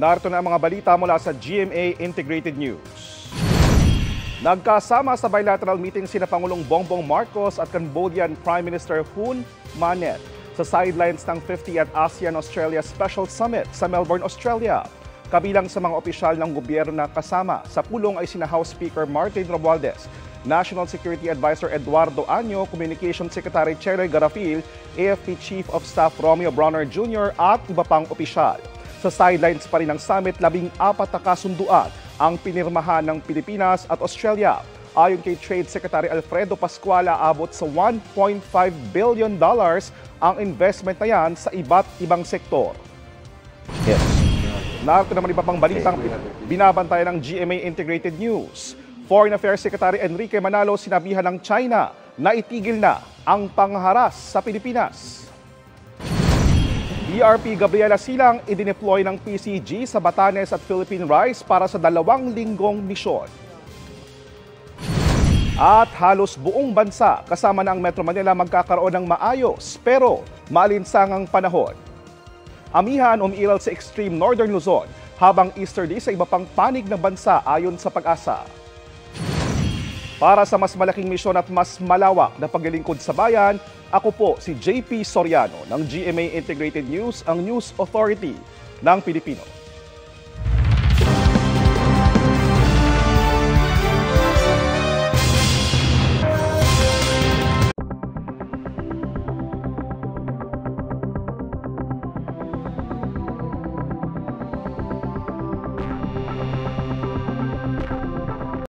Narito na ang mga balita mula sa GMA Integrated News. Nagkasama sa bilateral meeting sina Pangulong Bongbong Marcos at Cambodian Prime Minister Hun Manet sa sidelines ng 50th ASEAN-Australia Special Summit sa Melbourne, Australia. Kabilang sa mga opisyal ng gobyerno na kasama sa pulong ay sina House Speaker Martin Romualdez, National Security Advisor Eduardo Año, Communications Secretary Cheroy Garafil, AFP Chief of Staff Romeo Bronner Jr. at iba pang opisyal. Sa sidelines pa rin ng summit, 14 na kasunduan ang pinirmahan ng Pilipinas at Australia. Ayon kay Trade Secretary Alfredo Pascuala, abot sa $1.5 billion ang investment na yan sa iba't ibang sektor. Yes. Narito naman iba pang balitang binabantayan ng GMA Integrated News. Foreign Affairs Secretary Enrique Manalo sinabihan ng China na itigil na ang pangharas sa Pilipinas. ERP Gabriela Silang idineploy ng PCG sa Batanes at Philippine Rice para sa 2 linggong misyon. At halos buong bansa kasama ng Metro Manila magkakaroon ng maayos pero maalinsangang panahon. Amihan umiiral sa extreme northern Luzon habang easterly sa iba pang panig ng bansa ayon sa Pag-asa. Para sa mas malaking misyon at mas malawak na paglilingkod sa bayan, ako po si JP Soriano ng GMA Integrated News, ang News Authority ng Pilipino.